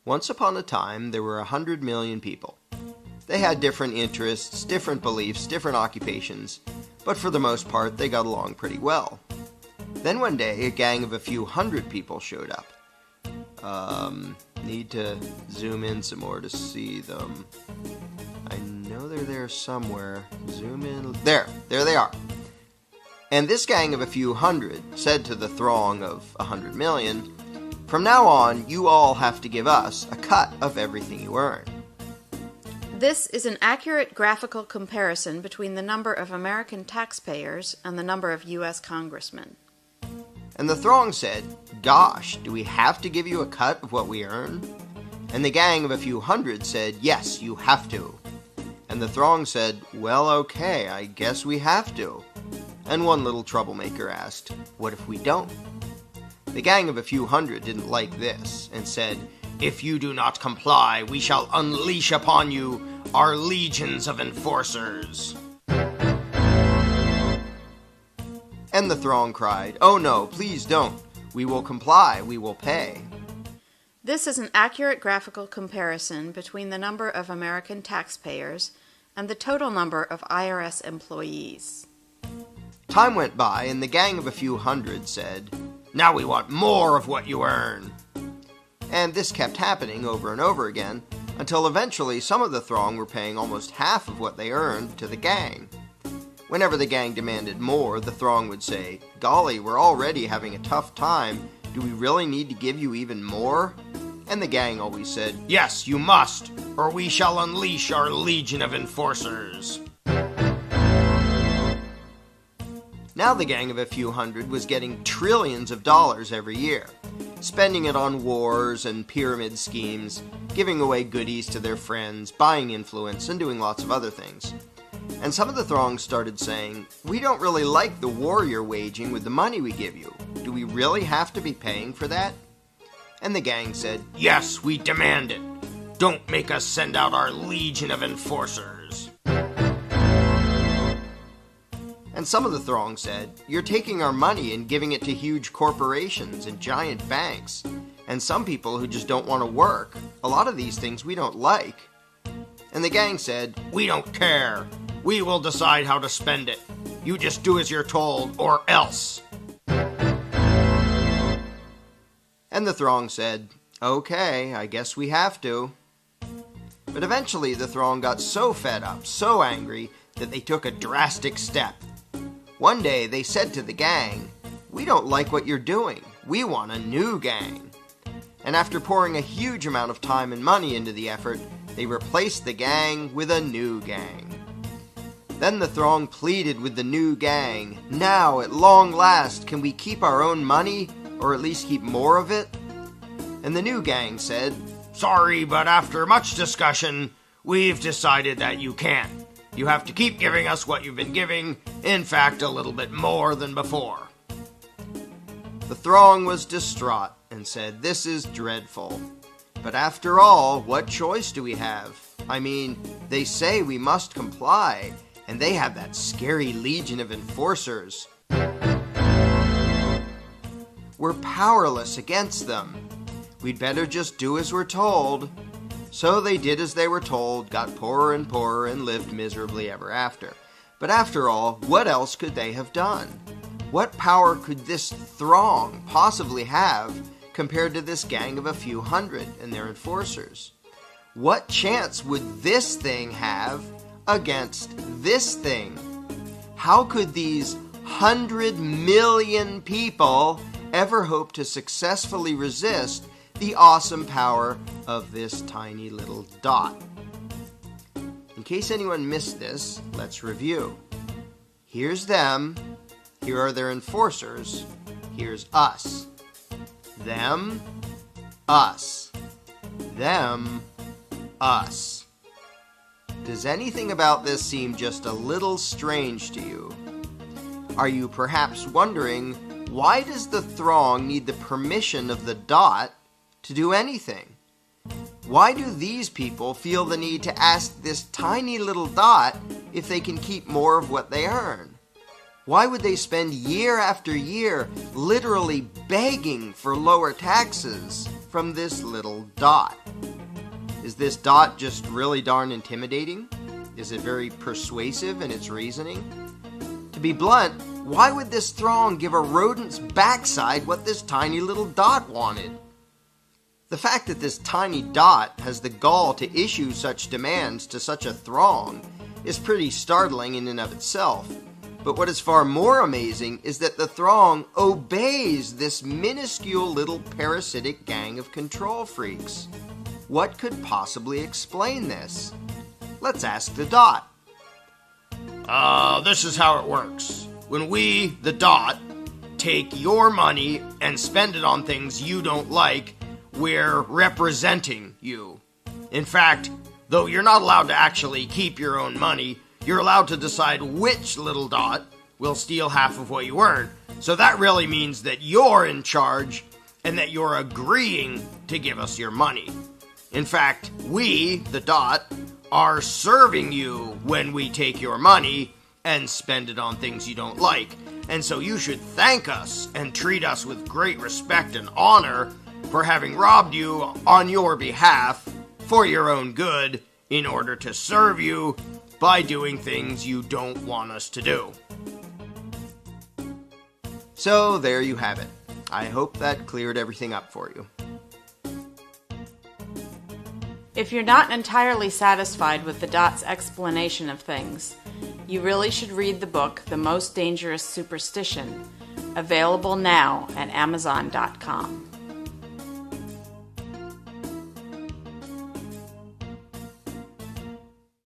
Once upon a time, there were 100 million people. They had different interests, different beliefs, different occupations, but for the most part, they got along pretty well. Then one day, a gang of a few hundred people showed up. Need to zoom in some more to see them. I know they're there somewhere. Zoom in. There they are. And this gang of a few hundred said to the throng of 100 million, "From now on, you all have to give us a cut of everything you earn." This is an accurate graphical comparison between the number of American taxpayers and the number of U.S. congressmen. And the throng said, "Gosh, do we have to give you a cut of what we earn?" And the gang of a few hundred said, "Yes, you have to." And the throng said, "Well, okay, I guess we have to." And one little troublemaker asked, "What if we don't?" The gang of a few hundred didn't like this, and said, "If you do not comply, we shall unleash upon you our legions of enforcers." And the throng cried, "Oh no, please don't. We will comply, we will pay." This is an accurate graphical comparison between the number of American taxpayers and the total number of IRS employees. Time went by, and the gang of a few hundred said, "Now we want more of what you earn." And this kept happening over and over again, until eventually some of the throng were paying almost half of what they earned to the gang. Whenever the gang demanded more, the throng would say, "Golly, we're already having a tough time. Do we really need to give you even more?" And the gang always said, "Yes, you must, or we shall unleash our legion of enforcers." Now the gang of a few hundred was getting trillions of dollars every year, spending it on wars and pyramid schemes, giving away goodies to their friends, buying influence, and doing lots of other things. And some of the throng started saying, "We don't really like the war you're waging with the money we give you. Do we really have to be paying for that?" And the gang said, "Yes, we demand it. Don't make us send out our legion of enforcers." And some of the throng said, "You're taking our money and giving it to huge corporations and giant banks, and some people who just don't want to work. A lot of these things we don't like." And the gang said, "We don't care. We will decide how to spend it. You just do as you're told, or else." And the throng said, "Okay, I guess we have to." But eventually the throng got so fed up, so angry, that they took a drastic step. One day they said to the gang, "We don't like what you're doing. We want a new gang." And after pouring a huge amount of time and money into the effort, they replaced the gang with a new gang. Then the throng pleaded with the new gang, "Now, at long last, can we keep our own money, or at least keep more of it?" And the new gang said, "Sorry, but after much discussion, we've decided that you can't. You have to keep giving us what you've been giving, in fact, a little bit more than before." The throng was distraught and said, "This is dreadful. But after all, what choice do we have? I mean, they say we must comply, and they have that scary legion of enforcers. We're powerless against them. We'd better just do as we're told." So they did as they were told, got poorer and poorer, and lived miserably ever after. But after all, what else could they have done? What power could this throng possibly have compared to this gang of a few hundred and their enforcers? What chance would this thing have against this thing? How could these 100 million people ever hope to successfully resist the awesome power of this tiny little dot? In case anyone missed this, let's review. Here's them. Here are their enforcers. Here's us. Them, us. Them, us. Does anything about this seem just a little strange to you? Are you perhaps wondering, why does the throng need the permission of the dot to do anything? Why do these people feel the need to ask this tiny little dot if they can keep more of what they earn? Why would they spend year after year literally begging for lower taxes from this little dot? Is this dot just really darn intimidating? Is it very persuasive in its reasoning? To be blunt, why would this throng give a rodent's backside what this tiny little dot wanted? The fact that this tiny dot has the gall to issue such demands to such a throng is pretty startling in and of itself. But what is far more amazing is that the throng obeys this minuscule little parasitic gang of control freaks. What could possibly explain this? Let's ask the dot. This is how it works. When we, the dot, take your money and spend it on things you don't like, we're representing you. In fact, though you're not allowed to actually keep your own money, you're allowed to decide which little dot will steal half of what you earn. So that really means that you're in charge and that you're agreeing to give us your money. In fact, we, the dot, are serving you when we take your money and spend it on things you don't like. And so you should thank us and treat us with great respect and honor for having robbed you on your behalf for your own good in order to serve you by doing things you don't want us to do. So there you have it. I hope that cleared everything up for you. If you're not entirely satisfied with the dot's explanation of things, you really should read the book The Most Dangerous Superstition, available now at Amazon.com.